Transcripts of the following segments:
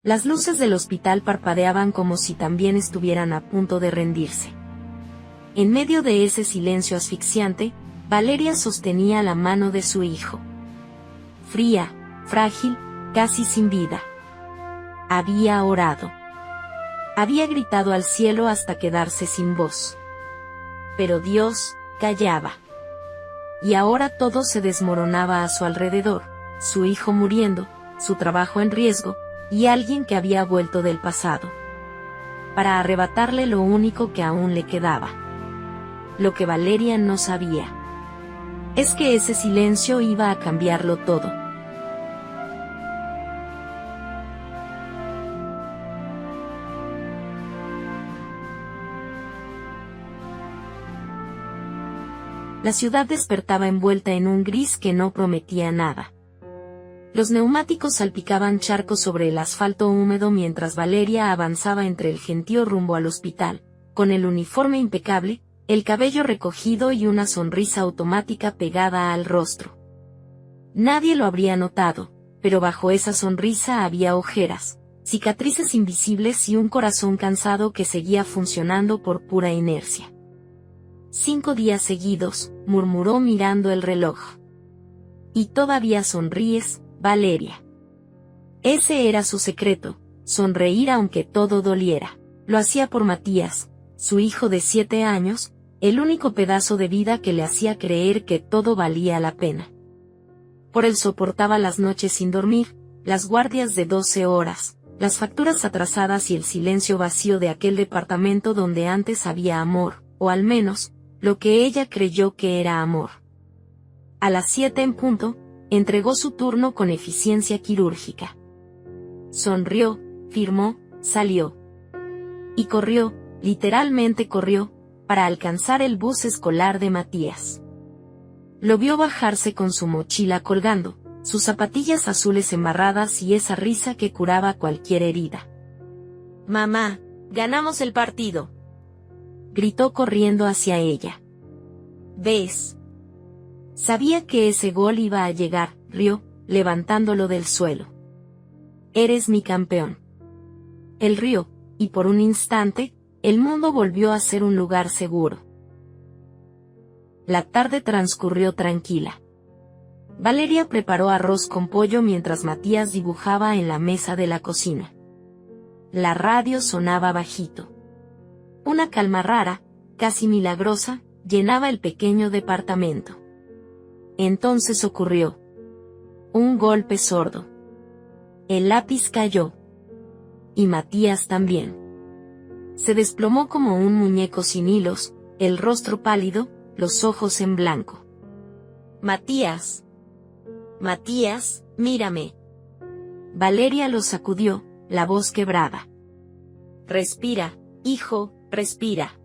Las luces del hospital parpadeaban como si también estuvieran a punto de rendirse. En medio de ese silencio asfixiante, Valeria sostenía la mano de su hijo. Fría, frágil, casi sin vida. Había orado. Había gritado al cielo hasta quedarse sin voz. Pero Dios callaba. Y ahora todo se desmoronaba a su alrededor, su hijo muriendo, su trabajo en riesgo, y alguien que había vuelto del pasado. Para arrebatarle lo único que aún le quedaba. Lo que Valeria no sabía es que ese silencio iba a cambiarlo todo. La ciudad despertaba envuelta en un gris que no prometía nada. Los neumáticos salpicaban charcos sobre el asfalto húmedo mientras Valeria avanzaba entre el gentío rumbo al hospital, con el uniforme impecable, el cabello recogido y una sonrisa automática pegada al rostro. Nadie lo habría notado, pero bajo esa sonrisa había ojeras, cicatrices invisibles y un corazón cansado que seguía funcionando por pura inercia. 5 días seguidos, murmuró mirando el reloj. Y todavía sonríes, Valeria. Ese era su secreto, sonreír aunque todo doliera. Lo hacía por Matías, su hijo de 7 años, el único pedazo de vida que le hacía creer que todo valía la pena. Por él soportaba las noches sin dormir, las guardias de 12 horas, las facturas atrasadas y el silencio vacío de aquel departamento donde antes había amor, o al menos, lo que ella creyó que era amor. A las 7 en punto, entregó su turno con eficiencia quirúrgica. Sonrió, firmó, salió. Y corrió, literalmente corrió, para alcanzar el bus escolar de Matías. Lo vio bajarse con su mochila colgando, sus zapatillas azules embarradas y esa risa que curaba cualquier herida. «Mamá, ganamos el partido», gritó corriendo hacia ella. «¿Ves?» Sabía que ese gol iba a llegar, rió, levantándolo del suelo. «Eres mi campeón». Él rió, y por un instante, el mundo volvió a ser un lugar seguro. La tarde transcurrió tranquila. Valeria preparó arroz con pollo mientras Matías dibujaba en la mesa de la cocina. La radio sonaba bajito. Una calma rara, casi milagrosa, llenaba el pequeño departamento. Entonces ocurrió. Un golpe sordo. El lápiz cayó. Y Matías también. Se desplomó como un muñeco sin hilos, el rostro pálido, los ojos en blanco. «Matías. Matías, mírame». Valeria lo sacudió, la voz quebrada. «Respira, hijo, respira».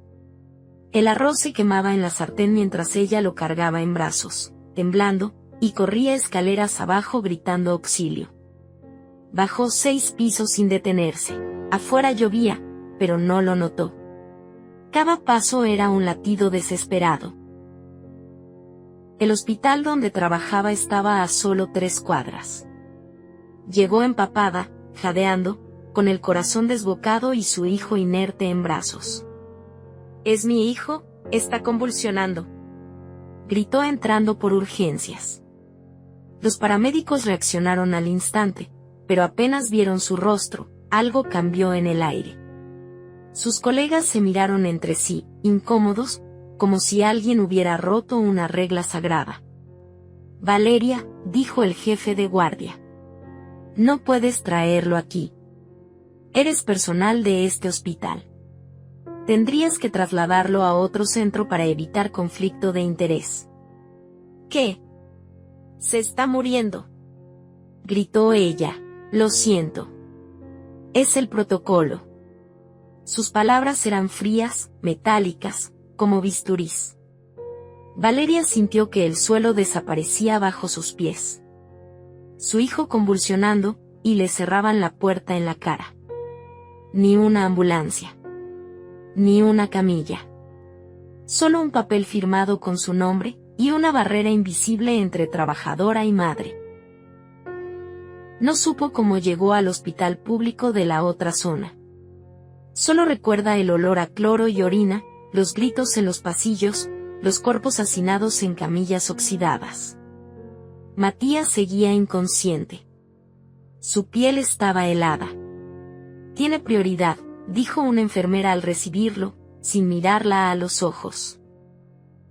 El arroz se quemaba en la sartén mientras ella lo cargaba en brazos, temblando, y corría escaleras abajo gritando auxilio. Bajó 6 pisos sin detenerse. Afuera llovía, pero no lo notó. Cada paso era un latido desesperado. El hospital donde trabajaba estaba a solo 3 cuadras. Llegó empapada, jadeando, con el corazón desbocado y su hijo inerte en brazos. «¿Es mi hijo? Está convulsionando», gritó entrando por urgencias. Los paramédicos reaccionaron al instante, pero apenas vieron su rostro, algo cambió en el aire. Sus colegas se miraron entre sí, incómodos, como si alguien hubiera roto una regla sagrada. «Valeria», dijo el jefe de guardia. «No puedes traerlo aquí. Eres personal de este hospital. Tendrías que trasladarlo a otro centro para evitar conflicto de interés». «¿Qué? Se está muriendo», gritó ella. «Lo siento. Es el protocolo». Sus palabras eran frías, metálicas, como bisturís. Valeria sintió que el suelo desaparecía bajo sus pies. Su hijo convulsionando, y le cerraban la puerta en la cara. Ni una ambulancia. Ni una camilla. Solo un papel firmado con su nombre, y una barrera invisible entre trabajadora y madre. No supo cómo llegó al hospital público de la otra zona. Solo recuerda el olor a cloro y orina, los gritos en los pasillos, los cuerpos hacinados en camillas oxidadas. Matías seguía inconsciente. Su piel estaba helada. «Tiene prioridad», dijo una enfermera al recibirlo, sin mirarla a los ojos.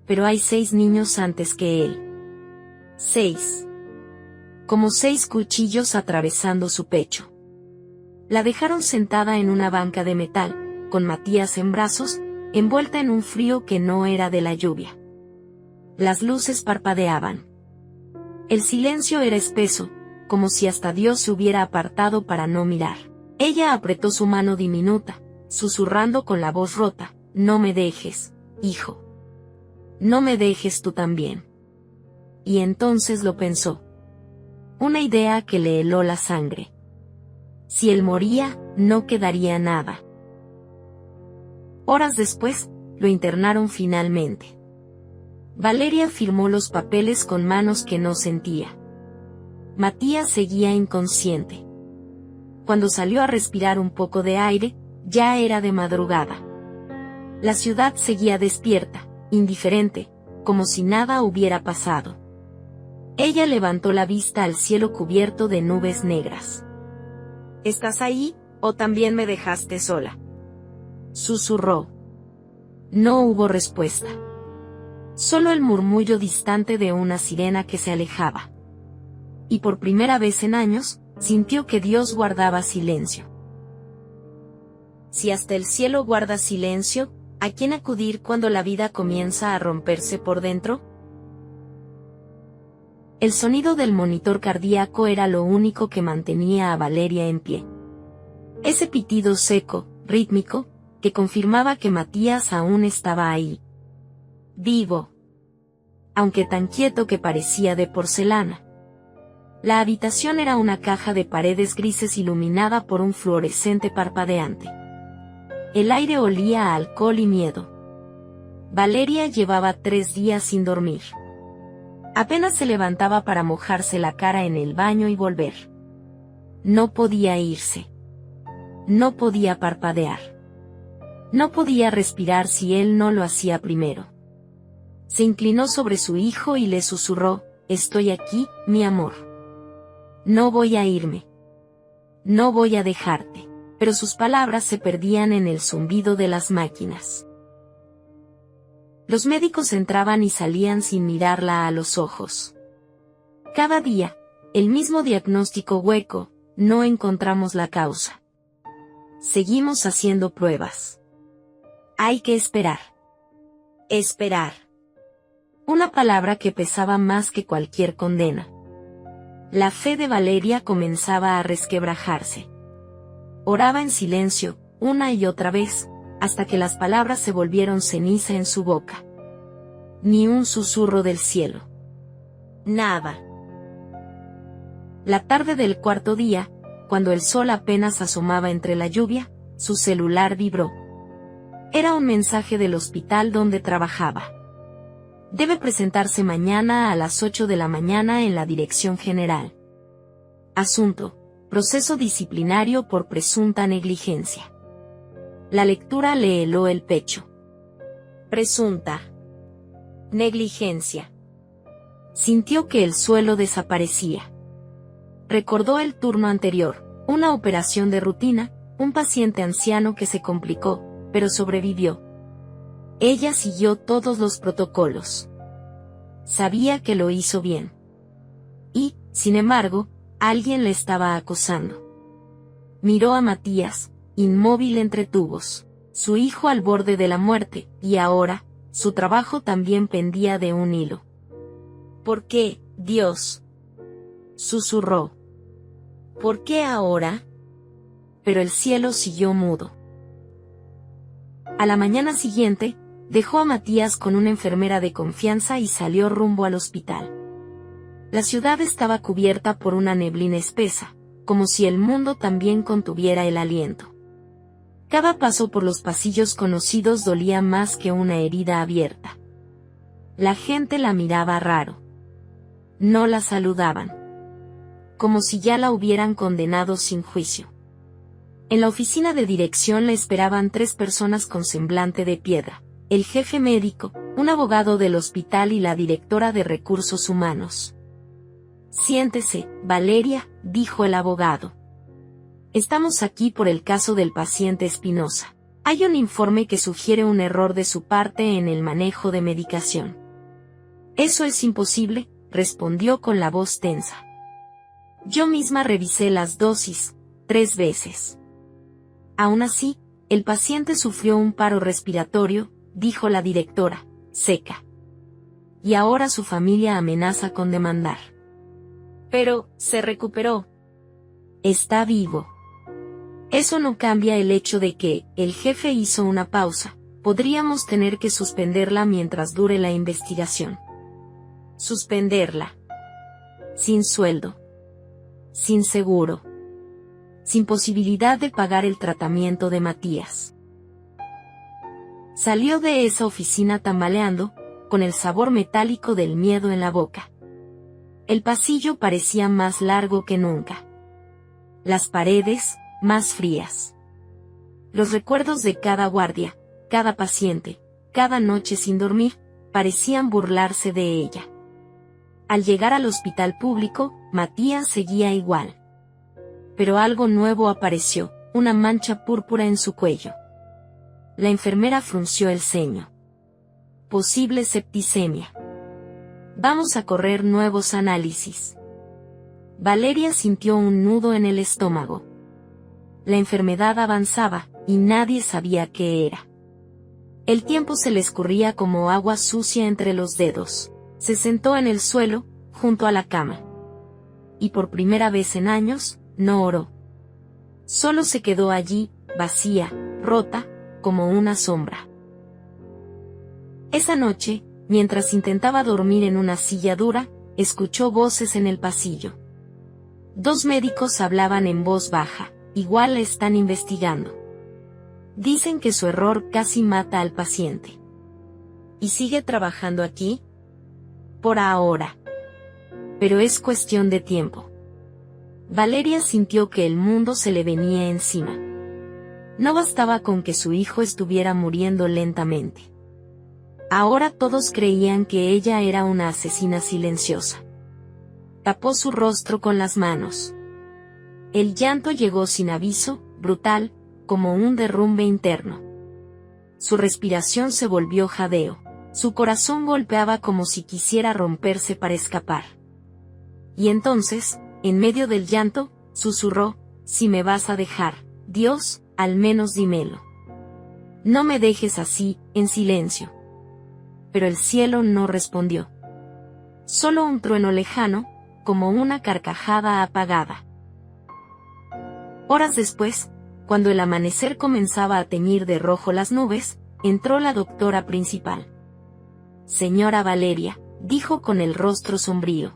«Pero hay 6 niños antes que él». 6. Como 6 cuchillos atravesando su pecho. La dejaron sentada en una banca de metal, con Matías en brazos, envuelta en un frío que no era de la lluvia. Las luces parpadeaban. El silencio era espeso, como si hasta Dios se hubiera apartado para no mirar. Ella apretó su mano diminuta, susurrando con la voz rota: «No me dejes, hijo. No me dejes tú también». Y entonces lo pensó. Una idea que le heló la sangre. Si él moría, no quedaría nada. Horas después, lo internaron finalmente. Valeria firmó los papeles con manos que no sentía. Matías seguía inconsciente. Cuando salió a respirar un poco de aire, ya era de madrugada. La ciudad seguía despierta, indiferente, como si nada hubiera pasado. Ella levantó la vista al cielo cubierto de nubes negras. «¿Estás ahí, o también me dejaste sola?», susurró. No hubo respuesta. Solo el murmullo distante de una sirena que se alejaba. Y por primera vez en años, sintió que Dios guardaba silencio. Si hasta el cielo guarda silencio, ¿a quién acudir cuando la vida comienza a romperse por dentro? El sonido del monitor cardíaco era lo único que mantenía a Valeria en pie. Ese pitido seco, rítmico, que confirmaba que Matías aún estaba ahí. Vivo. Aunque tan quieto que parecía de porcelana. La habitación era una caja de paredes grises iluminada por un fluorescente parpadeante. El aire olía a alcohol y miedo. Valeria llevaba 3 días sin dormir. Apenas se levantaba para mojarse la cara en el baño y volver. No podía irse. No podía parpadear. No podía respirar si él no lo hacía primero. Se inclinó sobre su hijo y le susurró: «Estoy aquí, mi amor. No voy a irme. No voy a dejarte». Pero sus palabras se perdían en el zumbido de las máquinas. Los médicos entraban y salían sin mirarla a los ojos. Cada día, el mismo diagnóstico hueco: no encontramos la causa. Seguimos haciendo pruebas. Hay que esperar. Esperar. Una palabra que pesaba más que cualquier condena. La fe de Valeria comenzaba a resquebrajarse. Oraba en silencio, una y otra vez, hasta que las palabras se volvieron ceniza en su boca. Ni un susurro del cielo. Nada. La tarde del 4.º día, cuando el sol apenas asomaba entre la lluvia, su celular vibró. Era un mensaje del hospital donde trabajaba. Debe presentarse mañana a las 8 de la mañana en la dirección general. Asunto: proceso disciplinario por presunta negligencia. La lectura le heló el pecho. Presunta negligencia. Sintió que el suelo desaparecía. Recordó el turno anterior, una operación de rutina, un paciente anciano que se complicó, pero sobrevivió. Ella siguió todos los protocolos. Sabía que lo hizo bien. Y, sin embargo, alguien le estaba acosando. Miró a Matías, inmóvil entre tubos, su hijo al borde de la muerte, y ahora, su trabajo también pendía de un hilo. ¿Por qué, Dios?, susurró. ¿Por qué ahora? Pero el cielo siguió mudo. A la mañana siguiente, dejó a Matías con una enfermera de confianza y salió rumbo al hospital. La ciudad estaba cubierta por una neblina espesa, como si el mundo también contuviera el aliento. Cada paso por los pasillos conocidos dolía más que una herida abierta. La gente la miraba raro. No la saludaban. como si ya la hubieran condenado sin juicio. En la oficina de dirección la esperaban 3 personas con semblante de piedra: el jefe médico, un abogado del hospital y la directora de recursos humanos. «Siéntese, Valeria», dijo el abogado. «Estamos aquí por el caso del paciente Espinosa. Hay un informe que sugiere un error de su parte en el manejo de medicación». «Eso es imposible», respondió con la voz tensa. «Yo misma revisé las dosis 3 veces. Aún así, el paciente sufrió un paro respiratorio», dijo la directora, seca. «Y ahora su familia amenaza con demandar». «Pero, se recuperó. Está vivo». «Eso no cambia el hecho de que», el jefe hizo una pausa, «podríamos tener que suspenderla mientras dure la investigación». «¿Suspenderla? Sin sueldo. Sin seguro. Sin posibilidad de pagar el tratamiento de Matías». Salió de esa oficina tambaleando, con el sabor metálico del miedo en la boca. El pasillo parecía más largo que nunca. Las paredes, más frías. Los recuerdos de cada guardia, cada paciente, cada noche sin dormir, parecían burlarse de ella. Al llegar al hospital público, Matías seguía igual. Pero algo nuevo apareció, una mancha púrpura en su cuello. La enfermera frunció el ceño. «Posible septicemia. Vamos a correr nuevos análisis». Valeria sintió un nudo en el estómago. La enfermedad avanzaba, y nadie sabía qué era. El tiempo se le escurría como agua sucia entre los dedos. Se sentó en el suelo, junto a la cama. Y por primera vez en años, no oró. Solo se quedó allí, vacía, rota, como una sombra. Esa noche, mientras intentaba dormir en una silla dura, escuchó voces en el pasillo. 2 médicos hablaban en voz baja. «Igual la están investigando. Dicen que su error casi mata al paciente». «¿Y sigue trabajando aquí?» «Por ahora. Pero es cuestión de tiempo». Valeria sintió que el mundo se le venía encima. No bastaba con que su hijo estuviera muriendo lentamente. Ahora todos creían que ella era una asesina silenciosa. Tapó su rostro con las manos. El llanto llegó sin aviso, brutal, como un derrumbe interno. Su respiración se volvió jadeo. Su corazón golpeaba como si quisiera romperse para escapar. Y entonces, en medio del llanto, susurró: «Si me vas a dejar, Dios, al menos dímelo. No me dejes así, en silencio». Pero el cielo no respondió. Solo un trueno lejano, como una carcajada apagada. Horas después, cuando el amanecer comenzaba a teñir de rojo las nubes, entró la doctora principal. «Señora Valeria», dijo con el rostro sombrío.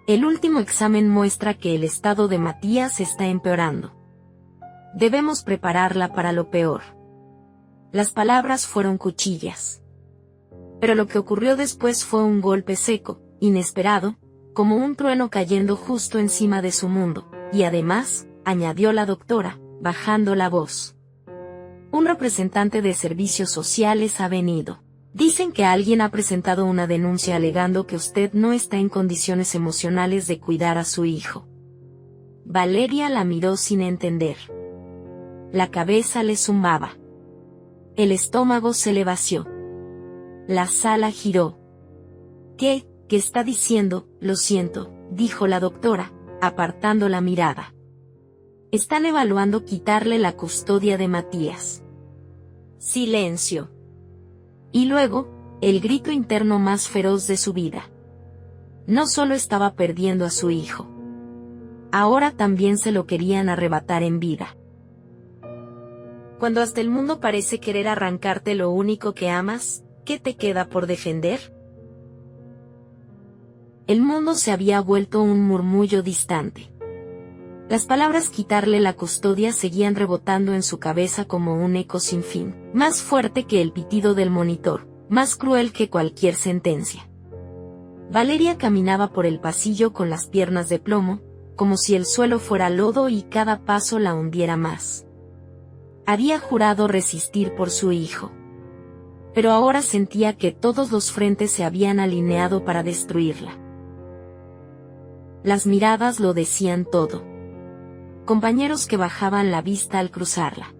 «El último examen muestra que el estado de Matías está empeorando. Debemos prepararla para lo peor». Las palabras fueron cuchillas. Pero lo que ocurrió después fue un golpe seco, inesperado, como un trueno cayendo justo encima de su mundo, y además, añadió la doctora, bajando la voz, «un representante de servicios sociales ha venido. Dicen que alguien ha presentado una denuncia alegando que usted no está en condiciones emocionales de cuidar a su hijo». Valeria la miró sin entender. La cabeza le zumbaba. El estómago se le vació. La sala giró. «¿Qué está diciendo?» «Lo siento», dijo la doctora, apartando la mirada. «Están evaluando quitarle la custodia de Matías». Silencio. Y luego, el grito interno más feroz de su vida. No solo estaba perdiendo a su hijo. Ahora también se lo querían arrebatar en vida. Cuando hasta el mundo parece querer arrancarte lo único que amas, ¿qué te queda por defender? El mundo se había vuelto un murmullo distante. Las palabras «quitarle la custodia» seguían rebotando en su cabeza como un eco sin fin, más fuerte que el pitido del monitor, más cruel que cualquier sentencia. Valeria caminaba por el pasillo con las piernas de plomo, como si el suelo fuera lodo y cada paso la hundiera más. Había jurado resistir por su hijo. Pero ahora sentía que todos los frentes se habían alineado para destruirla. Las miradas lo decían todo. Compañeros que bajaban la vista al cruzarla.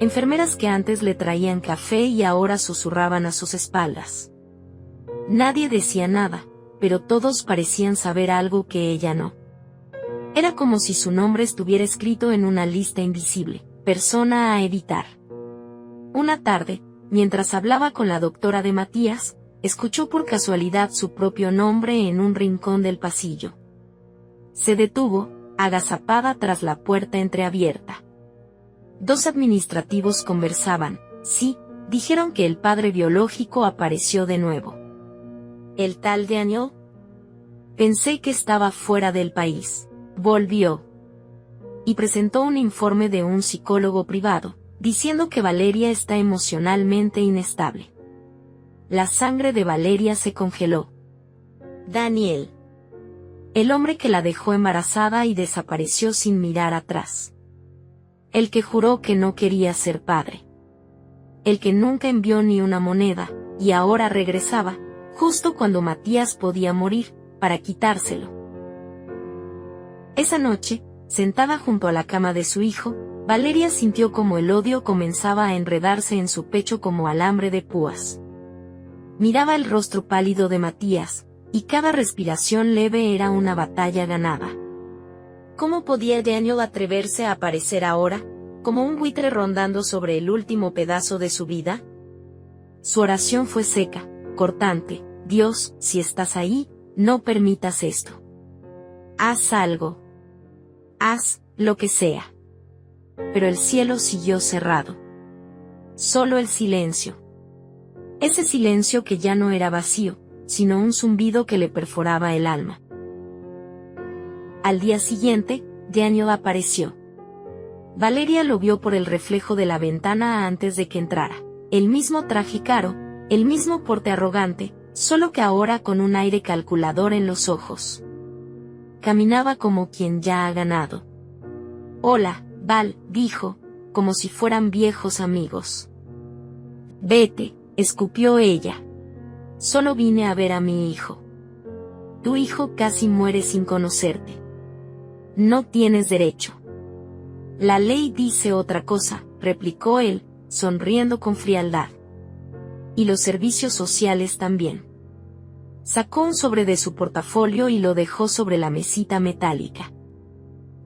Enfermeras que antes le traían café y ahora susurraban a sus espaldas. Nadie decía nada, pero todos parecían saber algo que ella no. Era como si su nombre estuviera escrito en una lista invisible, persona a evitar. Una tarde, mientras hablaba con la doctora de Matías, escuchó por casualidad su propio nombre en un rincón del pasillo. Se detuvo, agazapada tras la puerta entreabierta. Dos administrativos conversaban. Sí, dijeron que el padre biológico apareció de nuevo. ¿El tal Daniel? Pensé que estaba fuera del país. Volvió. Y presentó un informe de un psicólogo privado, diciendo que Valeria está emocionalmente inestable. La sangre de Valeria se congeló. Daniel. El hombre que la dejó embarazada y desapareció sin mirar atrás. El que juró que no quería ser padre. El que nunca envió ni una moneda, y ahora regresaba, justo cuando Matías podía morir, para quitárselo. Esa noche, sentada junto a la cama de su hijo, Valeria sintió como el odio comenzaba a enredarse en su pecho como alambre de púas. Miraba el rostro pálido de Matías, y cada respiración leve era una batalla ganada. ¿Cómo podía Daniel atreverse a aparecer ahora, como un buitre rondando sobre el último pedazo de su vida? Su oración fue seca, cortante. Dios, si estás ahí, no permitas esto. Haz algo. Haz lo que sea. Pero el cielo siguió cerrado. Solo el silencio. Ese silencio que ya no era vacío, sino un zumbido que le perforaba el alma. Al día siguiente, Daniel apareció. Valeria lo vio por el reflejo de la ventana antes de que entrara. El mismo traje caro, el mismo porte arrogante, solo que ahora con un aire calculador en los ojos. Caminaba como quien ya ha ganado. Hola, Val, dijo, como si fueran viejos amigos. Vete, escupió ella. Solo vine a ver a mi hijo. Tu hijo casi muere sin conocerte. No tienes derecho. La ley dice otra cosa, replicó él, sonriendo con frialdad. Y los servicios sociales también. Sacó un sobre de su portafolio y lo dejó sobre la mesita metálica.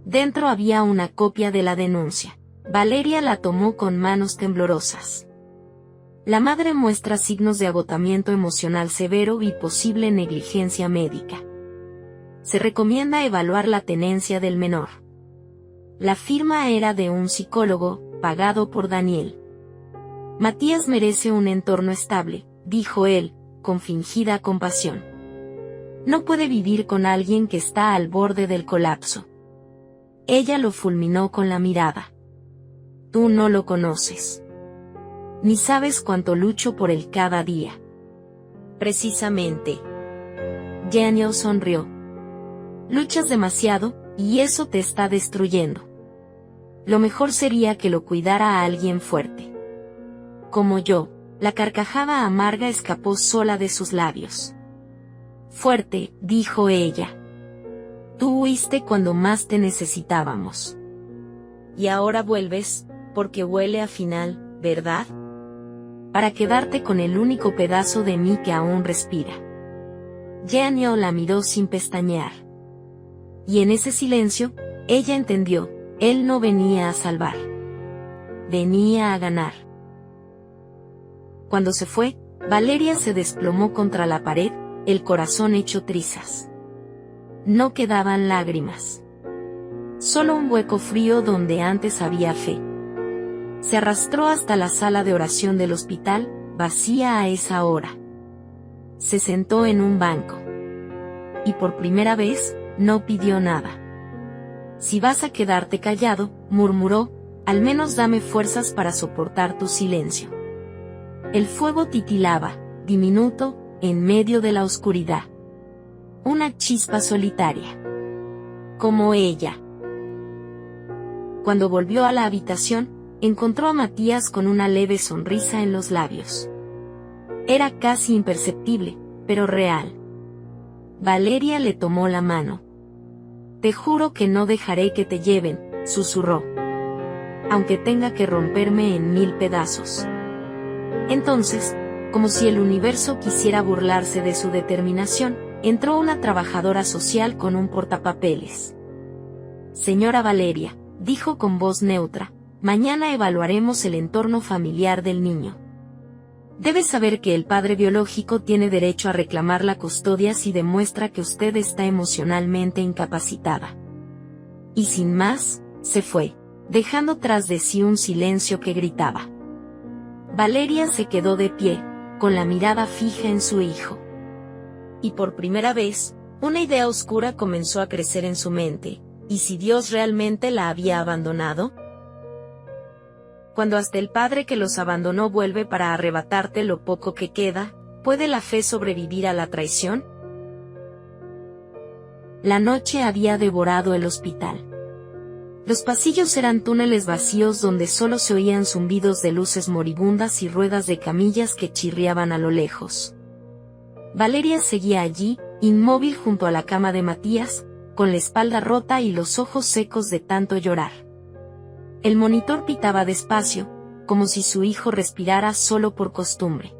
Dentro había una copia de la denuncia. Valeria la tomó con manos temblorosas. La madre muestra signos de agotamiento emocional severo y posible negligencia médica. Se recomienda evaluar la tenencia del menor. La firma era de un psicólogo, pagado por Daniel. Matías merece un entorno estable, dijo él, con fingida compasión. No puede vivir con alguien que está al borde del colapso. Ella lo fulminó con la mirada. Tú no lo conoces. Ni sabes cuánto lucho por él cada día. Precisamente. Daniel sonrió. Luchas demasiado, y eso te está destruyendo. Lo mejor sería que lo cuidara a alguien fuerte. Como yo. La carcajada amarga escapó sola de sus labios. Fuerte, dijo ella. Tú huiste cuando más te necesitábamos. Y ahora vuelves, porque huele a final, ¿verdad? Para quedarte con el único pedazo de mí que aún respira. Daniel la miró sin pestañear. Y en ese silencio, ella entendió, él no venía a salvar. Venía a ganar. Cuando se fue, Valeria se desplomó contra la pared, el corazón hecho trizas. No quedaban lágrimas. Solo un hueco frío donde antes había fe. Se arrastró hasta la sala de oración del hospital, vacía a esa hora. Se sentó en un banco. Y por primera vez, no pidió nada. Si vas a quedarte callado, murmuró, al menos dame fuerzas para soportar tu silencio. El fuego titilaba, diminuto, en medio de la oscuridad. Una chispa solitaria. como ella. Cuando volvió a la habitación, encontró a Matías con una leve sonrisa en los labios. Era casi imperceptible, pero real. Valeria le tomó la mano. «Te juro que no dejaré que te lleven», susurró. «Aunque tenga que romperme en 1000 pedazos». Entonces, como si el universo quisiera burlarse de su determinación, entró una trabajadora social con un portapapeles. «Señora Valeria», dijo con voz neutra, «mañana evaluaremos el entorno familiar del niño. Debe saber que el padre biológico tiene derecho a reclamar la custodia si demuestra que usted está emocionalmente incapacitada». Y sin más, se fue, dejando tras de sí un silencio que gritaba. Valeria se quedó de pie, con la mirada fija en su hijo. Y por primera vez, una idea oscura comenzó a crecer en su mente. ¿Y si Dios realmente la había abandonado? Cuando hasta el Padre que los abandonó vuelve para arrebatarte lo poco que queda, ¿puede la fe sobrevivir a la traición? La noche había devorado el hospital. Los pasillos eran túneles vacíos donde solo se oían zumbidos de luces moribundas y ruedas de camillas que chirriaban a lo lejos. Valeria seguía allí, inmóvil junto a la cama de Matías, con la espalda rota y los ojos secos de tanto llorar. El monitor pitaba despacio, como si su hijo respirara solo por costumbre.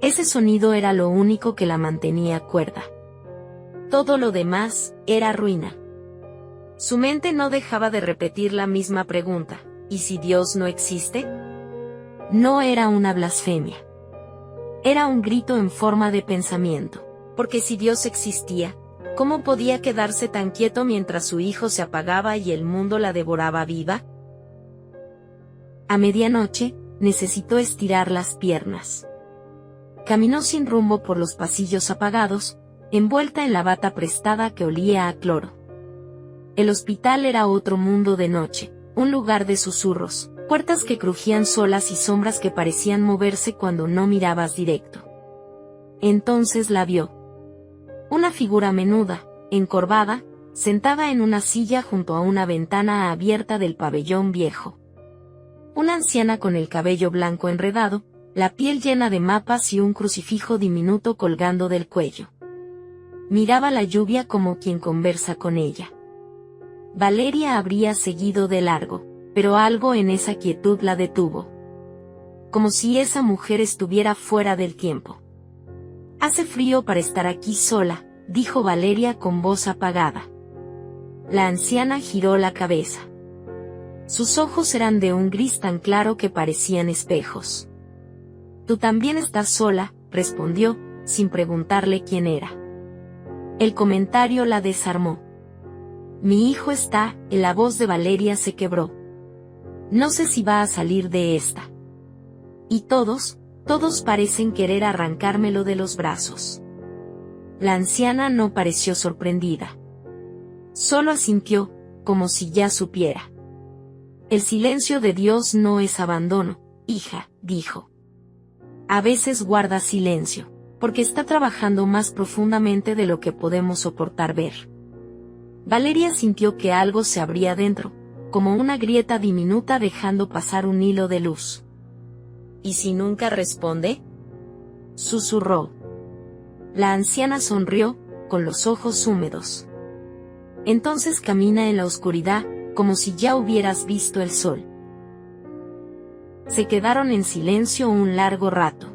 Ese sonido era lo único que la mantenía cuerda. Todo lo demás era ruina. Su mente no dejaba de repetir la misma pregunta: ¿y si Dios no existe? No era una blasfemia. Era un grito en forma de pensamiento, porque si Dios existía, ¿cómo podía quedarse tan quieto mientras su hijo se apagaba y el mundo la devoraba viva? A medianoche, necesitó estirar las piernas. Caminó sin rumbo por los pasillos apagados, envuelta en la bata prestada que olía a cloro. El hospital era otro mundo de noche, un lugar de susurros, puertas que crujían solas y sombras que parecían moverse cuando no mirabas directo. Entonces la vio. Una figura menuda, encorvada, sentada en una silla junto a una ventana abierta del pabellón viejo. Una anciana con el cabello blanco enredado, la piel llena de mapas y un crucifijo diminuto colgando del cuello. Miraba la lluvia como quien conversa con ella. Valeria habría seguido de largo, pero algo en esa quietud la detuvo. Como si esa mujer estuviera fuera del tiempo. «Hace frío para estar aquí sola», dijo Valeria con voz apagada. La anciana giró la cabeza. Sus ojos eran de un gris tan claro que parecían espejos. «Tú también estás sola», respondió, sin preguntarle quién era. El comentario la desarmó. «Mi hijo está», y la voz de Valeria se quebró. «No sé si va a salir de esta. Y todos parecen querer arrancármelo de los brazos». La anciana no pareció sorprendida. Solo asintió, como si ya supiera. «El silencio de Dios no es abandono, hija», dijo. «A veces guarda silencio, porque está trabajando más profundamente de lo que podemos soportar ver». Valeria sintió que algo se abría dentro, como una grieta diminuta dejando pasar un hilo de luz. «¿Y si nunca responde?», susurró. La anciana sonrió, con los ojos húmedos. «Entonces camina en la oscuridad, como si ya hubieras visto el sol». Se quedaron en silencio un largo rato.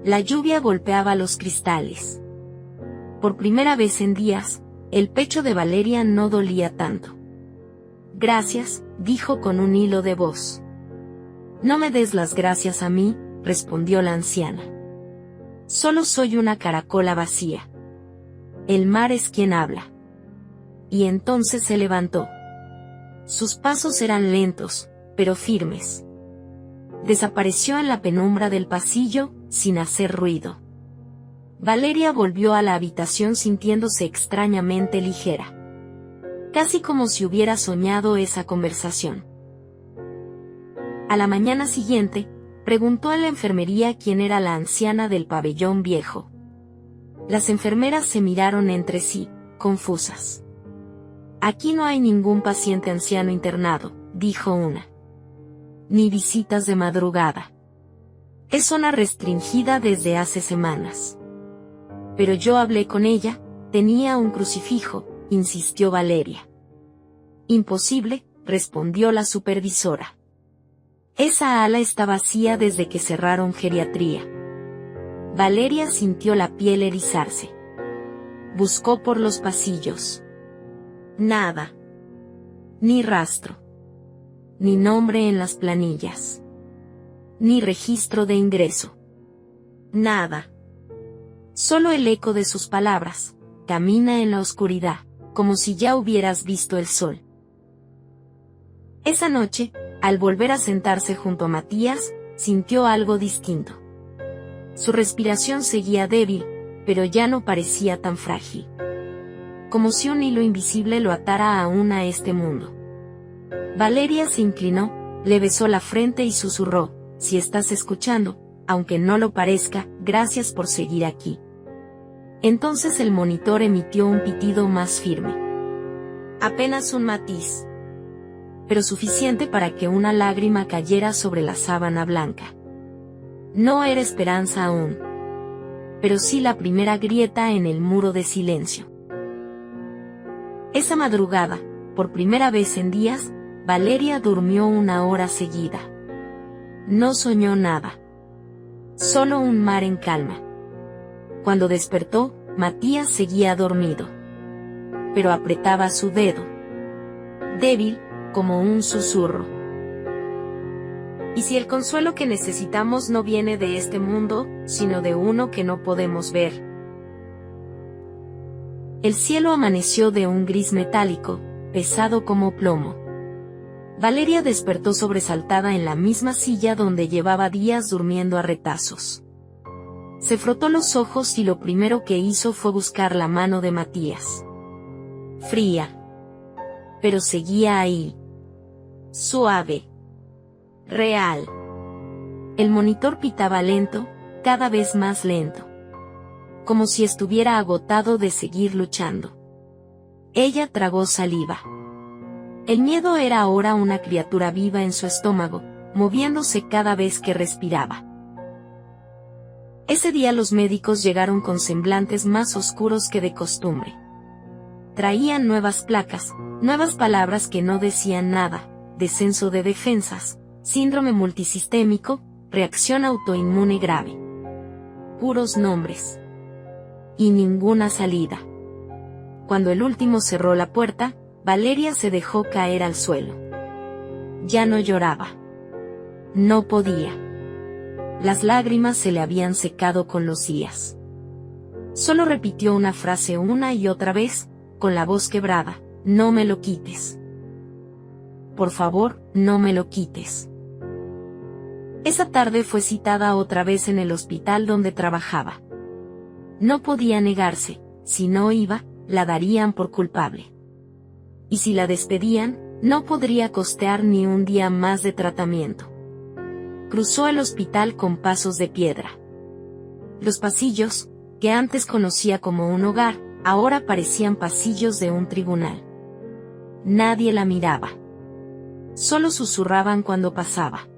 La lluvia golpeaba los cristales. Por primera vez en días, el pecho de Valeria no dolía tanto. «Gracias», dijo con un hilo de voz. «No me des las gracias a mí», respondió la anciana. «Solo soy una caracola vacía. El mar es quien habla». Y entonces se levantó. Sus pasos eran lentos, pero firmes. Desapareció en la penumbra del pasillo, sin hacer ruido. Valeria volvió a la habitación sintiéndose extrañamente ligera. Casi como si hubiera soñado esa conversación. A la mañana siguiente, preguntó en la enfermería quién era la anciana del pabellón viejo. Las enfermeras se miraron entre sí, confusas. Aquí no hay ningún paciente anciano internado, dijo una. Ni visitas de madrugada. Es zona restringida desde hace semanas. Pero yo hablé con ella, tenía un crucifijo, insistió Valeria. Imposible, respondió la supervisora. Esa ala está vacía desde que cerraron geriatría. Valeria sintió la piel erizarse. Buscó por los pasillos. Nada. Ni rastro. Ni nombre en las planillas. Ni registro de ingreso. Nada. Solo el eco de sus palabras. Camina en la oscuridad, como si ya hubieras visto el sol. Esa noche, al volver a sentarse junto a Matías, sintió algo distinto. Su respiración seguía débil, pero ya no parecía tan frágil. Como si un hilo invisible lo atara aún a este mundo. Valeria se inclinó, le besó la frente y susurró, si estás escuchando, aunque no lo parezca, gracias por seguir aquí. Entonces el monitor emitió un pitido más firme. Apenas un matiz. Pero suficiente para que una lágrima cayera sobre la sábana blanca. No era esperanza aún. Pero sí la primera grieta en el muro de silencio. Esa madrugada, por primera vez en días, Valeria durmió 1 hora seguida. No soñó nada. Solo un mar en calma. Cuando despertó, Matías seguía dormido. Pero apretaba su dedo. Débil, como un susurro. ¿Y si el consuelo que necesitamos no viene de este mundo, sino de uno que no podemos ver? El cielo amaneció de un gris metálico, pesado como plomo. Valeria despertó sobresaltada en la misma silla donde llevaba días durmiendo a retazos. Se frotó los ojos y lo primero que hizo fue buscar la mano de Matías. Fría. Pero seguía ahí. Suave. Real. El monitor pitaba lento, cada vez más lento. Como si estuviera agotado de seguir luchando. Ella tragó saliva. El miedo era ahora una criatura viva en su estómago, moviéndose cada vez que respiraba. Ese día los médicos llegaron con semblantes más oscuros que de costumbre. Traían nuevas placas, nuevas palabras que no decían nada, descenso de defensas, síndrome multisistémico, reacción autoinmune grave. Puros nombres. Y ninguna salida. Cuando el último cerró la puerta, Valeria se dejó caer al suelo. Ya no lloraba. No podía. Las lágrimas se le habían secado con los días. Solo repitió una frase una y otra vez, con la voz quebrada, no me lo quites. Por favor, no me lo quites. Esa tarde fue citada otra vez en el hospital donde trabajaba. No podía negarse, si no iba, la darían por culpable. Y si la despedían, no podría costear ni un día más de tratamiento. Cruzó el hospital con pasos de piedra. Los pasillos, que antes conocía como un hogar, ahora parecían pasillos de un tribunal. Nadie la miraba. Solo susurraban cuando pasaba.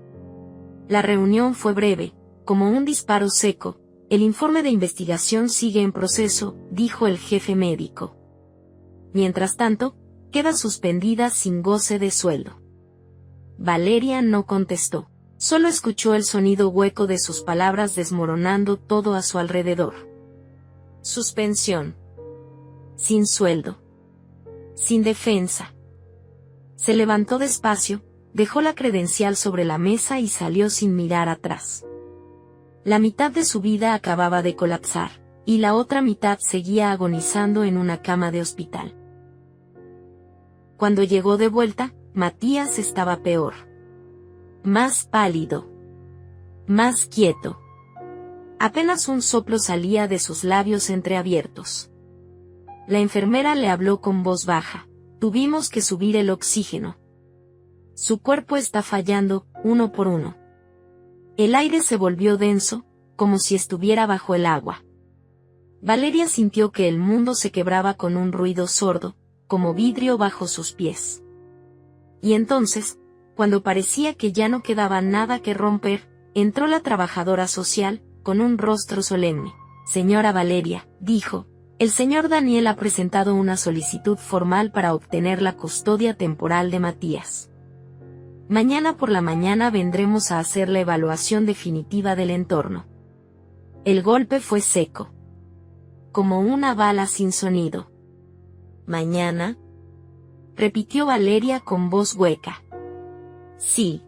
La reunión fue breve, como un disparo seco. El informe de investigación sigue en proceso, dijo el jefe médico. Mientras tanto, queda suspendida sin goce de sueldo. Valeria no contestó. Solo escuchó el sonido hueco de sus palabras desmoronando todo a su alrededor. Suspensión. Sin sueldo. Sin defensa. Se levantó despacio, dejó la credencial sobre la mesa y salió sin mirar atrás. La mitad de su vida acababa de colapsar, y la otra mitad seguía agonizando en una cama de hospital. Cuando llegó de vuelta, Matías estaba peor. Más pálido. Más quieto. Apenas un soplo salía de sus labios entreabiertos. La enfermera le habló con voz baja. Tuvimos que subir el oxígeno. Su cuerpo está fallando, uno por uno. El aire se volvió denso, como si estuviera bajo el agua. Valeria sintió que el mundo se quebraba con un ruido sordo, como vidrio bajo sus pies. Y entonces, cuando parecía que ya no quedaba nada que romper, entró la trabajadora social, con un rostro solemne. Señora Valeria, dijo, el señor Daniel ha presentado una solicitud formal para obtener la custodia temporal de Matías. Mañana por la mañana vendremos a hacer la evaluación definitiva del entorno. El golpe fue seco, como una bala sin sonido. ¿Mañana?, repitió Valeria con voz hueca. Sí.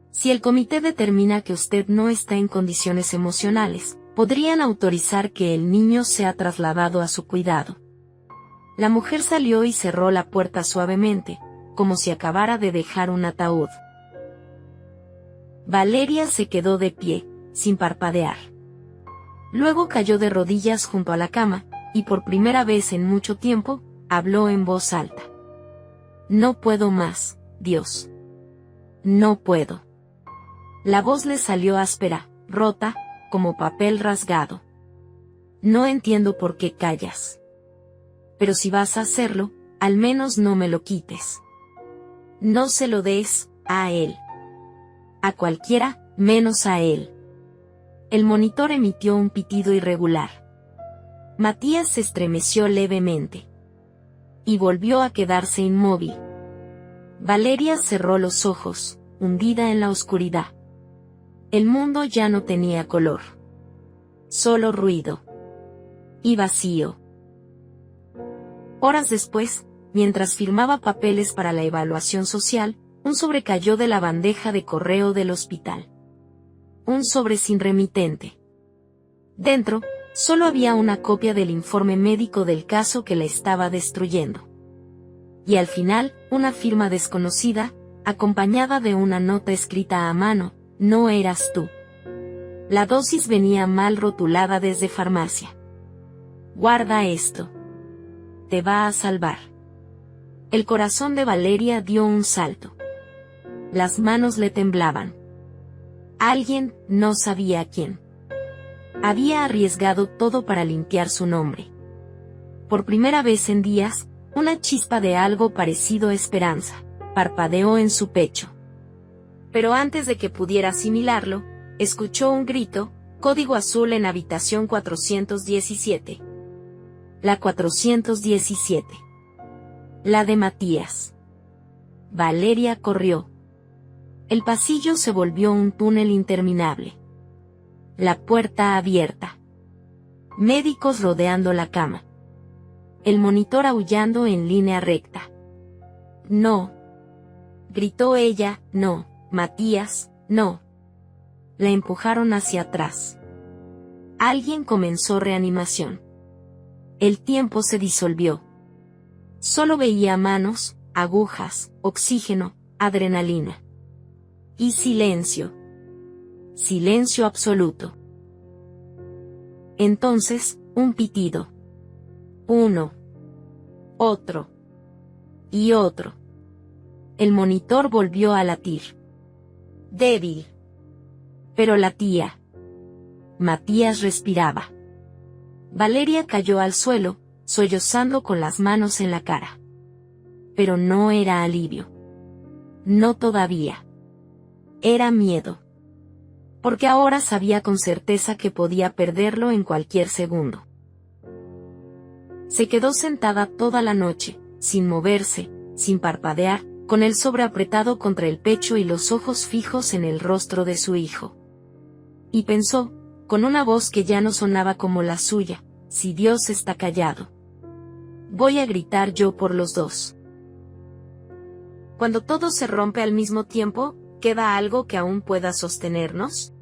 Si el comité determina que usted no está en condiciones emocionales, podrían autorizar que el niño sea trasladado a su cuidado. La mujer salió y cerró la puerta suavemente, como si acabara de dejar un ataúd. Valeria se quedó de pie, sin parpadear. Luego cayó de rodillas junto a la cama, y por primera vez en mucho tiempo, habló en voz alta. No puedo más, Dios. No puedo. La voz le salió áspera, rota, como papel rasgado. No entiendo por qué callas. Pero si vas a hacerlo, al menos no me lo quites. No se lo des a él. A cualquiera, menos a él. El monitor emitió un pitido irregular. Matías se estremeció levemente. Y volvió a quedarse inmóvil. Valeria cerró los ojos, hundida en la oscuridad. El mundo ya no tenía color. Solo ruido. Y vacío. Horas después, mientras firmaba papeles para la evaluación social, un sobre cayó de la bandeja de correo del hospital. Un sobre sin remitente. Dentro, solo había una copia del informe médico del caso que la estaba destruyendo. Y al final, una firma desconocida, acompañada de una nota escrita a mano, no eras tú. La dosis venía mal rotulada desde farmacia. Guarda esto. Te va a salvar. El corazón de Valeria dio un salto. Las manos le temblaban. Alguien, no sabía quién. Había arriesgado todo para limpiar su nombre. Por primera vez en días, una chispa de algo parecido a esperanza parpadeó en su pecho. Pero antes de que pudiera asimilarlo, escuchó un grito, código azul en habitación 417. La 417. La de Matías. Valeria corrió. El pasillo se volvió un túnel interminable. La puerta abierta. Médicos rodeando la cama. El monitor aullando en línea recta. No. Gritó ella, no, Matías, no. La empujaron hacia atrás. Alguien comenzó reanimación. El tiempo se disolvió. Solo veía manos, agujas, oxígeno, adrenalina. Y silencio. Silencio absoluto. Entonces, un pitido. Uno. Otro. Y otro. El monitor volvió a latir. Débil. Pero latía. Matías respiraba. Valeria cayó al suelo, sollozando con las manos en la cara. Pero no era alivio. No todavía. Era miedo. Porque ahora sabía con certeza que podía perderlo en cualquier segundo. Se quedó sentada toda la noche, sin moverse, sin parpadear, con el sobre apretado contra el pecho y los ojos fijos en el rostro de su hijo. Y pensó, con una voz que ya no sonaba como la suya, si Dios está callado. Voy a gritar yo por los dos. Cuando todo se rompe al mismo tiempo, ¿queda algo que aún pueda sostenernos?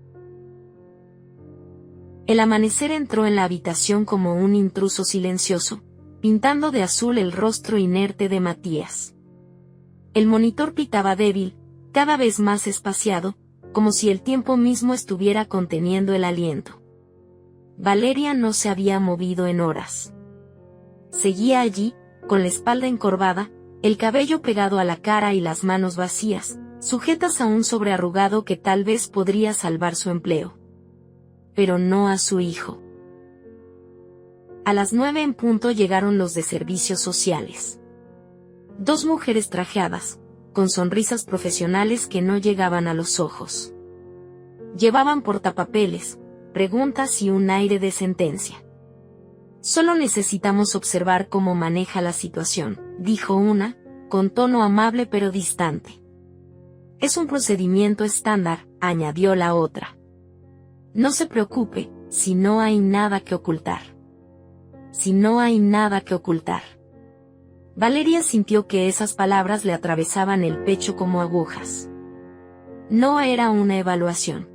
El amanecer entró en la habitación como un intruso silencioso, pintando de azul el rostro inerte de Matías. El monitor pitaba débil, cada vez más espaciado, como si el tiempo mismo estuviera conteniendo el aliento. Valeria no se había movido en horas. Seguía allí, con la espalda encorvada, el cabello pegado a la cara y las manos vacías, sujetas a un sobre arrugado que tal vez podría salvar su empleo. Pero no a su hijo. A las 9 en punto llegaron los de servicios sociales. Dos mujeres trajeadas, con sonrisas profesionales que no llegaban a los ojos. Llevaban portapapeles, preguntas y un aire de sentencia. Solo necesitamos observar cómo maneja la situación, dijo una, con tono amable pero distante. Es un procedimiento estándar, añadió la otra. No se preocupe, si no hay nada que ocultar. Si no hay nada que ocultar. Valeria sintió que esas palabras le atravesaban el pecho como agujas. No era una evaluación.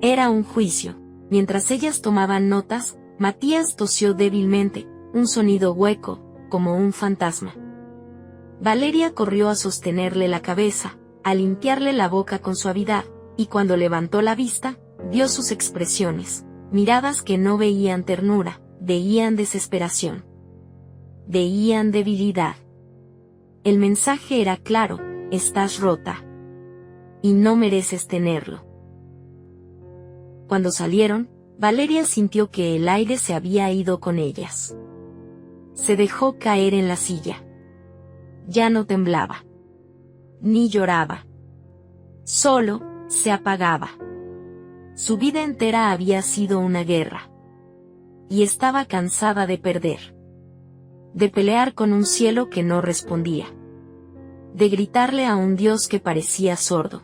Era un juicio. Mientras ellas tomaban notas, Matías tosió débilmente, un sonido hueco, como un fantasma. Valeria corrió a sostenerle la cabeza, a limpiarle la boca con suavidad, y cuando levantó la vista, vio sus expresiones, miradas que no veían ternura, veían desesperación. Veían debilidad. El mensaje era claro, estás rota. Y no mereces tenerlo. Cuando salieron, Valeria sintió que el aire se había ido con ellas. Se dejó caer en la silla. Ya no temblaba. Ni lloraba. Solo, se apagaba. Su vida entera había sido una guerra. Y estaba cansada de perder. De pelear con un cielo que no respondía. De gritarle a un Dios que parecía sordo.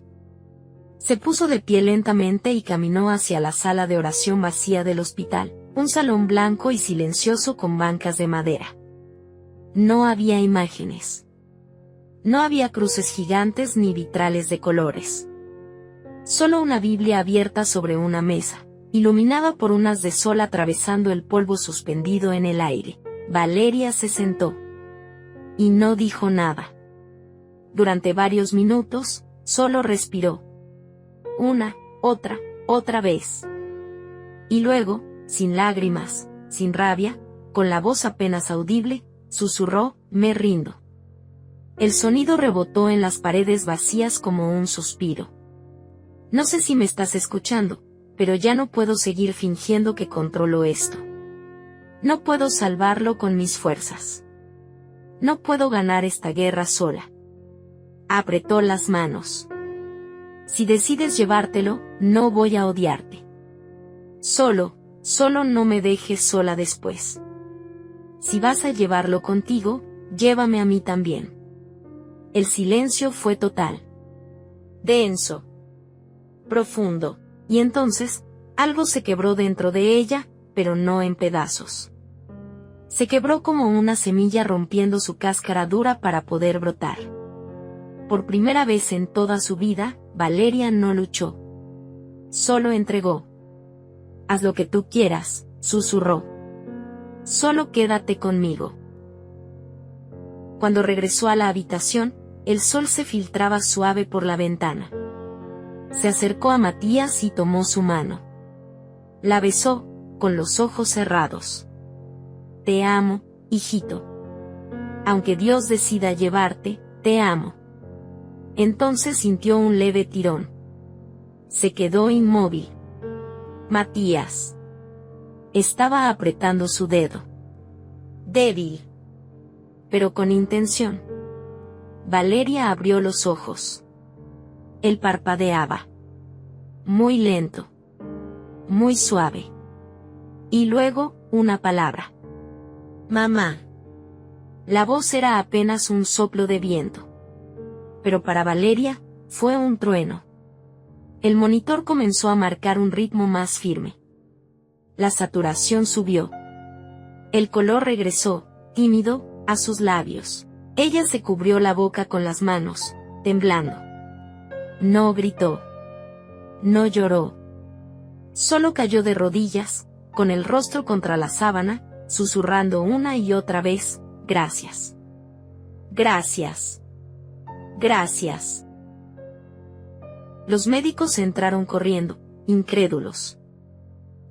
Se puso de pie lentamente y caminó hacia la sala de oración vacía del hospital, un salón blanco y silencioso con bancas de madera. No había imágenes. No había cruces gigantes ni vitrales de colores. Solo una Biblia abierta sobre una mesa, iluminada por un haz de sol atravesando el polvo suspendido en el aire. Valeria se sentó. Y no dijo nada. Durante varios minutos, solo respiró. Una, otra vez. Y luego, sin lágrimas, sin rabia, con la voz apenas audible, susurró, me rindo. El sonido rebotó en las paredes vacías como un suspiro. No sé si me estás escuchando, pero ya no puedo seguir fingiendo que controlo esto. No puedo salvarlo con mis fuerzas. No puedo ganar esta guerra sola. Apretó las manos. Si decides llevártelo, no voy a odiarte. Solo no me dejes sola después. Si vas a llevarlo contigo, llévame a mí también. El silencio fue total. Denso. Profundo. Y entonces, algo se quebró dentro de ella, pero no en pedazos. Se quebró como una semilla rompiendo su cáscara dura para poder brotar. Por primera vez en toda su vida, Valeria no luchó. Solo entregó. Haz lo que tú quieras, susurró. Solo quédate conmigo. Cuando regresó a la habitación, el sol se filtraba suave por la ventana. Se acercó a Matías y tomó su mano. La besó, con los ojos cerrados. Te amo, hijito. Aunque Dios decida llevarte, te amo. Entonces sintió un leve tirón. Se quedó inmóvil. Matías. Estaba apretando su dedo. Débil. Pero con intención. Valeria abrió los ojos. Él parpadeaba. Muy lento. Muy suave. Y luego, una palabra. Mamá. La voz era apenas un soplo de viento. Pero para Valeria, fue un trueno. El monitor comenzó a marcar un ritmo más firme. La saturación subió. El color regresó, tímido, a sus labios. Ella se cubrió la boca con las manos, temblando. No gritó. No lloró. Solo cayó de rodillas, con el rostro contra la sábana, susurrando una y otra vez, gracias. Gracias. Gracias. Los médicos entraron corriendo, incrédulos.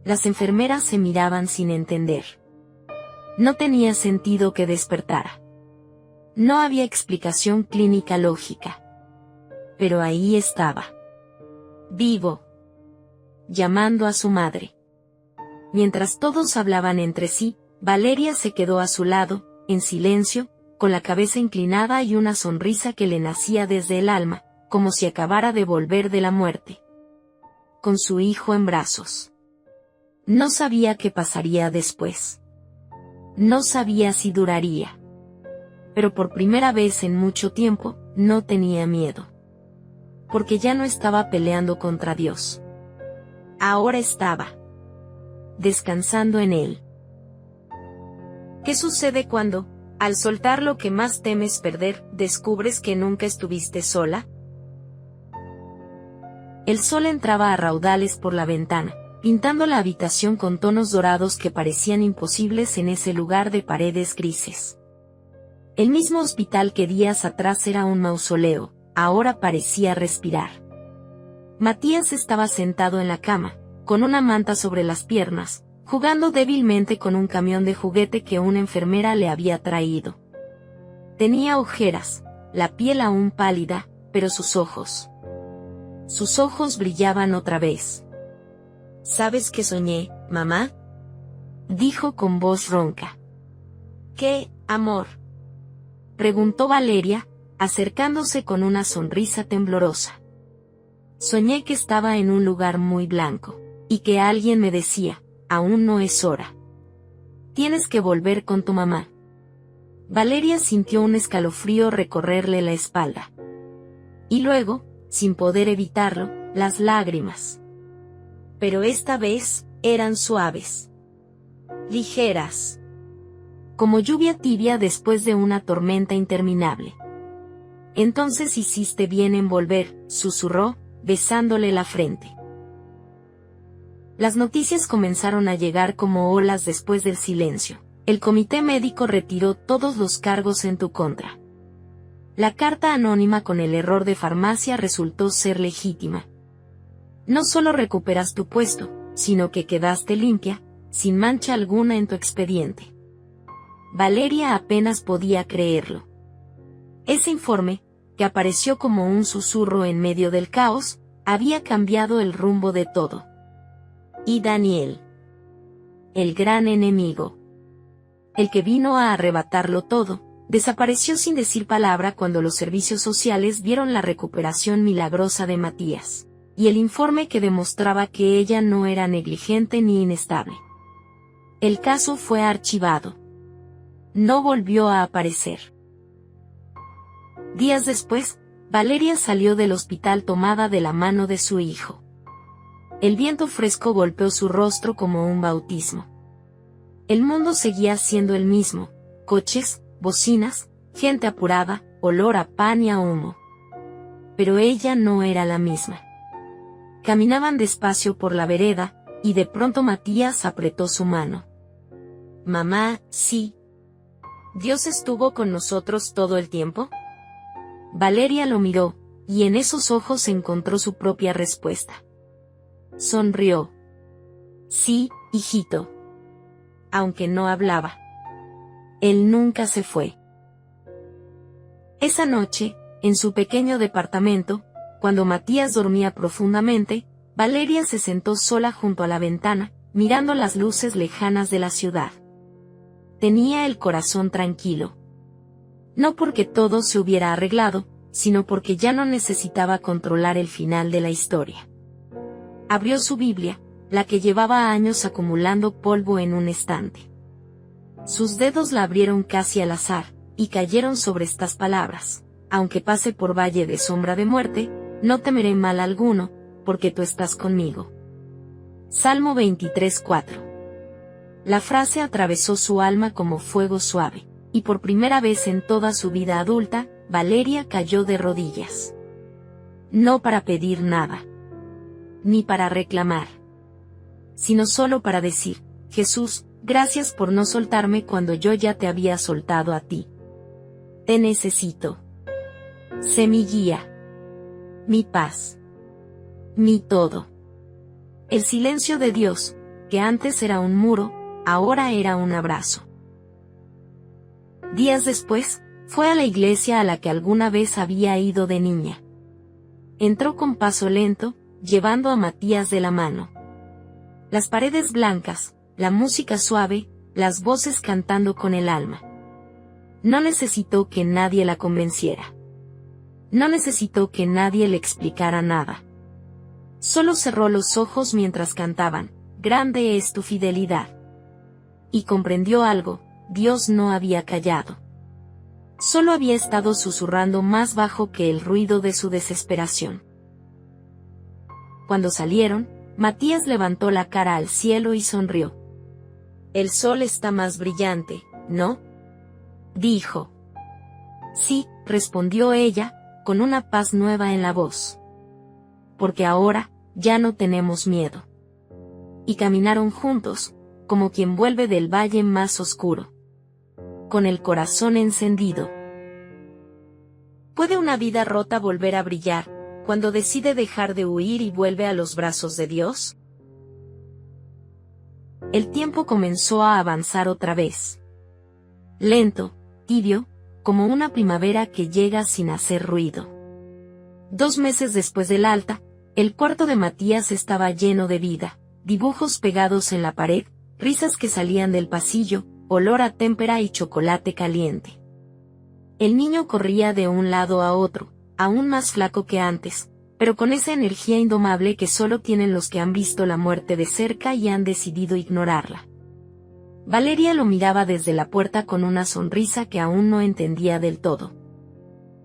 Las enfermeras se miraban sin entender. No tenía sentido que despertara. No había explicación clínica lógica. Pero ahí estaba. Vivo. Llamando a su madre. Mientras todos hablaban entre sí, Valeria se quedó a su lado, en silencio, con la cabeza inclinada y una sonrisa que le nacía desde el alma, como si acabara de volver de la muerte. Con su hijo en brazos. No sabía qué pasaría después. No sabía si duraría. Pero por primera vez en mucho tiempo, no tenía miedo. Porque ya no estaba peleando contra Dios. Ahora estaba descansando en Él. ¿Qué sucede cuando, al soltar lo que más temes perder, descubres que nunca estuviste sola? El sol entraba a raudales por la ventana, pintando la habitación con tonos dorados que parecían imposibles en ese lugar de paredes grises. El mismo hospital que días atrás era un mausoleo, ahora parecía respirar. Matías estaba sentado en la cama, con una manta sobre las piernas, jugando débilmente con un camión de juguete que una enfermera le había traído. Tenía ojeras, la piel aún pálida, pero sus ojos brillaban otra vez. ¿Sabes qué soñé, mamá?, dijo con voz ronca. ¿Qué, amor?, preguntó Valeria, acercándose con una sonrisa temblorosa. Soñé que estaba en un lugar muy blanco, y que alguien me decía, aún no es hora. Tienes que volver con tu mamá. Valeria sintió un escalofrío recorrerle la espalda. Y luego, sin poder evitarlo, las lágrimas. Pero esta vez, eran suaves. Ligeras. Como lluvia tibia después de una tormenta interminable. Entonces hiciste bien en volver, susurró, besándole la frente. Las noticias comenzaron a llegar como olas después del silencio. El comité médico retiró todos los cargos en tu contra. La carta anónima con el error de farmacia resultó ser legítima. No solo recuperas tu puesto, sino que quedaste limpia, sin mancha alguna en tu expediente. Valeria apenas podía creerlo. Ese informe, que apareció como un susurro en medio del caos, había cambiado el rumbo de todo. Y Daniel, el gran enemigo, el que vino a arrebatarlo todo, desapareció sin decir palabra cuando los servicios sociales vieron la recuperación milagrosa de Matías, y el informe que demostraba que ella no era negligente ni inestable. El caso fue archivado. No volvió a aparecer. Días después, Valeria salió del hospital tomada de la mano de su hijo. El viento fresco golpeó su rostro como un bautismo. El mundo seguía siendo el mismo: coches, bocinas, gente apurada, olor a pan y a humo. Pero ella no era la misma. Caminaban despacio por la vereda, y de pronto Matías apretó su mano. Mamá, sí. ¿Dios estuvo con nosotros todo el tiempo? Valeria lo miró, y en esos ojos encontró su propia respuesta. Sonrió. Sí, hijito. Aunque no hablaba. Él nunca se fue. Esa noche, en su pequeño departamento, cuando Matías dormía profundamente, Valeria se sentó sola junto a la ventana, mirando las luces lejanas de la ciudad. Tenía el corazón tranquilo. No porque todo se hubiera arreglado, sino porque ya no necesitaba controlar el final de la historia. Abrió su Biblia, la que llevaba años acumulando polvo en un estante. Sus dedos la abrieron casi al azar, y cayeron sobre estas palabras: aunque pase por valle de sombra de muerte, no temeré mal alguno, porque tú estás conmigo. Salmo 23:4. La frase atravesó su alma como fuego suave, y por primera vez en toda su vida adulta, Valeria cayó de rodillas. No para pedir nada, ni para reclamar, sino solo para decir: Jesús, gracias por no soltarme cuando yo ya te había soltado a ti. Te necesito. Sé mi guía, mi paz, mi todo. El silencio de Dios, que antes era un muro, ahora era un abrazo. Días después, fue a la iglesia a la que alguna vez había ido de niña. Entró con paso lento, llevando a Matías de la mano. Las paredes blancas, la música suave, las voces cantando con el alma. No necesitó que nadie la convenciera. No necesitó que nadie le explicara nada. Solo cerró los ojos mientras cantaban, «Grande es tu fidelidad». Y comprendió algo, Dios no había callado. Solo había estado susurrando más bajo que el ruido de su desesperación. Cuando salieron, Matías levantó la cara al cielo y sonrió. «El sol está más brillante, ¿no?», dijo. «Sí», respondió ella, con una paz nueva en la voz. «Porque ahora, ya no tenemos miedo». Y caminaron juntos, como quien vuelve del valle más oscuro. Con el corazón encendido. ¿Puede una vida rota volver a brillar, cuando decide dejar de huir y vuelve a los brazos de Dios? El tiempo comenzó a avanzar otra vez. Lento, tibio, como una primavera que llega sin hacer ruido. 2 meses después del alta, el cuarto de Matías estaba lleno de vida, dibujos pegados en la pared, risas que salían del pasillo, olor a témpera y chocolate caliente. El niño corría de un lado a otro, aún más flaco que antes, pero con esa energía indomable que solo tienen los que han visto la muerte de cerca y han decidido ignorarla. Valeria lo miraba desde la puerta con una sonrisa que aún no entendía del todo.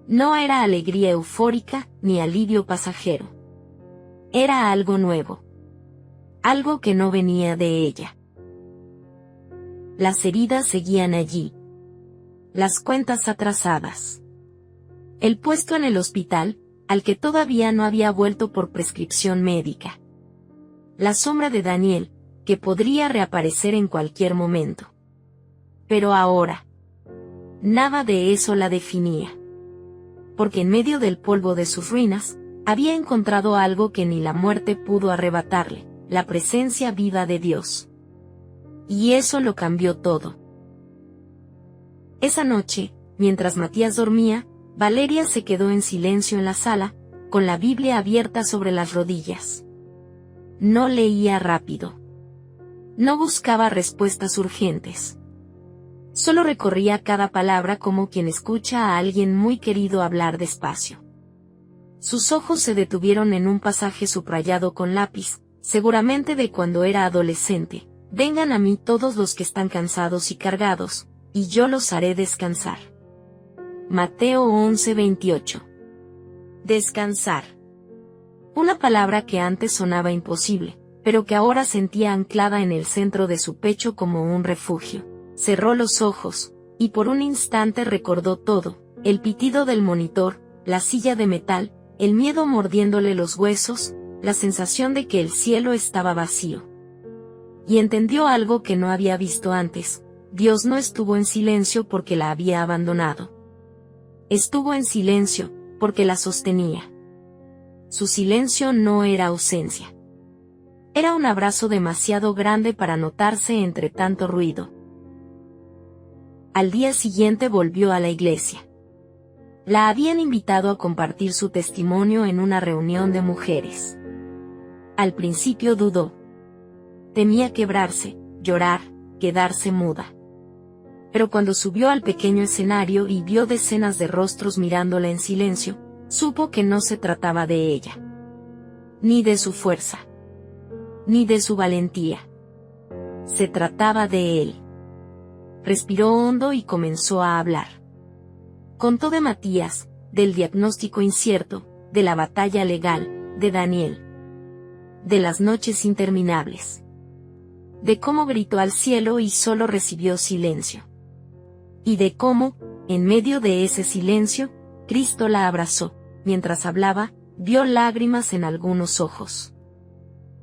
No era alegría eufórica, ni alivio pasajero. Era algo nuevo. Algo que no venía de ella. Las heridas seguían allí. Las cuentas atrasadas. El puesto en el hospital, al que todavía no había vuelto por prescripción médica. La sombra de Daniel, que podría reaparecer en cualquier momento. Pero ahora, nada de eso la definía. Porque en medio del polvo de sus ruinas, había encontrado algo que ni la muerte pudo arrebatarle, la presencia viva de Dios. Y eso lo cambió todo. Esa noche, mientras Matías dormía, Valeria se quedó en silencio en la sala, con la Biblia abierta sobre las rodillas. No leía rápido. No buscaba respuestas urgentes. Solo recorría cada palabra como quien escucha a alguien muy querido hablar despacio. Sus ojos se detuvieron en un pasaje subrayado con lápiz, seguramente de cuando era adolescente. «Vengan a mí todos los que están cansados y cargados, y yo los haré descansar». Mateo 11:28. Descansar. Una palabra que antes sonaba imposible, pero que ahora sentía anclada en el centro de su pecho como un refugio. Cerró los ojos, y por un instante recordó todo, el pitido del monitor, la silla de metal, el miedo mordiéndole los huesos, la sensación de que el cielo estaba vacío. Y entendió algo que no había visto antes: Dios no estuvo en silencio porque la había abandonado. Estuvo en silencio, porque la sostenía. Su silencio no era ausencia. Era un abrazo demasiado grande para notarse entre tanto ruido. Al día siguiente volvió a la iglesia. La habían invitado a compartir su testimonio en una reunión de mujeres. Al principio dudó. Temía quebrarse, llorar, quedarse muda. Pero cuando subió al pequeño escenario y vio decenas de rostros mirándola en silencio, supo que no se trataba de ella. Ni de su fuerza. Ni de su valentía. Se trataba de él. Respiró hondo y comenzó a hablar. Contó de Matías, del diagnóstico incierto, de la batalla legal, de Daniel. De las noches interminables. De cómo gritó al cielo y solo recibió silencio. Y de cómo, en medio de ese silencio, Cristo la abrazó. Mientras hablaba, vio lágrimas en algunos ojos.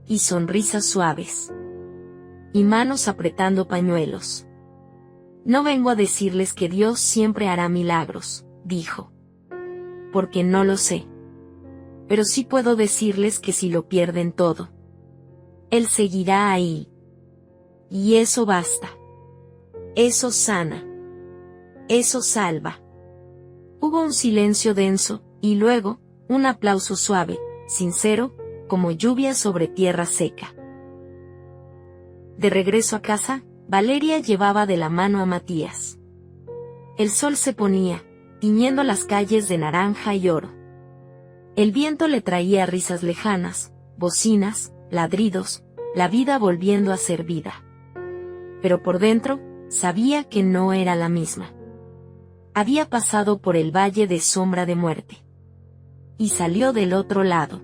Y sonrisas suaves. Y manos apretando pañuelos. No vengo a decirles que Dios siempre hará milagros, dijo. Porque no lo sé. Pero sí puedo decirles que si lo pierden todo, Él seguirá ahí. Y eso basta. Eso sana. Eso salva. Hubo un silencio denso, y luego, un aplauso suave, sincero, como lluvia sobre tierra seca. De regreso a casa, Valeria llevaba de la mano a Matías. El sol se ponía, tiñendo las calles de naranja y oro. El viento le traía risas lejanas, bocinas, ladridos, la vida volviendo a ser vida. Pero por dentro, sabía que no era la misma. Había pasado por el valle de sombra de muerte. Y salió del otro lado.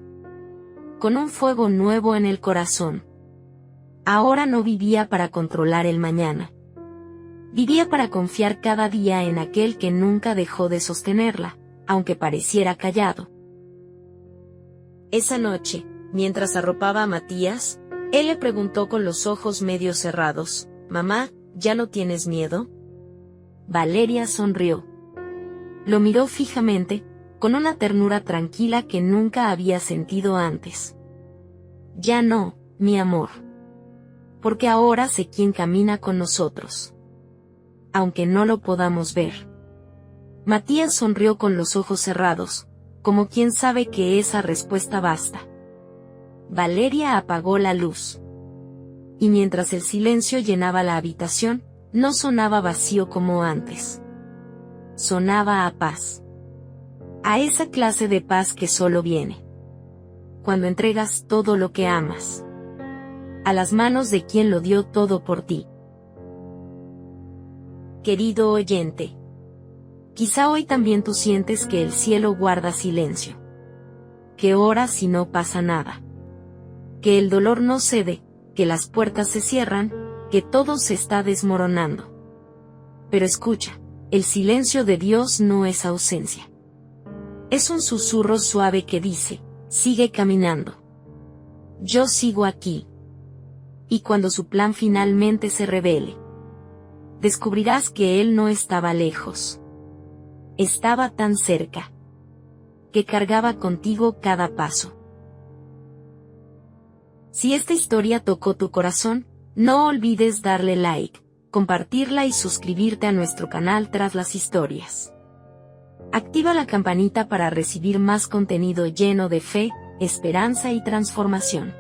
Con un fuego nuevo en el corazón. Ahora no vivía para controlar el mañana. Vivía para confiar cada día en aquel que nunca dejó de sostenerla, aunque pareciera callado. Esa noche, mientras arropaba a Matías, él le preguntó con los ojos medio cerrados: «Mamá, ¿ya no tienes miedo?». Valeria sonrió. Lo miró fijamente, con una ternura tranquila que nunca había sentido antes. «Ya no, mi amor. Porque ahora sé quién camina con nosotros. Aunque no lo podamos ver». Matías sonrió con los ojos cerrados, como quien sabe que esa respuesta basta. Valeria apagó la luz. Y mientras el silencio llenaba la habitación, no sonaba vacío como antes. Sonaba a paz. A esa clase de paz que solo viene cuando entregas todo lo que amas a las manos de quien lo dio todo por ti. Querido oyente, quizá hoy también tú sientes que el cielo guarda silencio, que oras y no pasa nada, que el dolor no cede, que las puertas se cierran, que todo se está desmoronando. Pero escucha, el silencio de Dios no es ausencia. Es un susurro suave que dice: sigue caminando. Yo sigo aquí. Y cuando su plan finalmente se revele, descubrirás que Él no estaba lejos. Estaba tan cerca, que cargaba contigo cada paso. Si esta historia tocó tu corazón, no olvides darle like, compartirla y suscribirte a nuestro canal Tras las Historias. Activa la campanita para recibir más contenido lleno de fe, esperanza y transformación.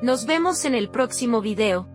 Nos vemos en el próximo video.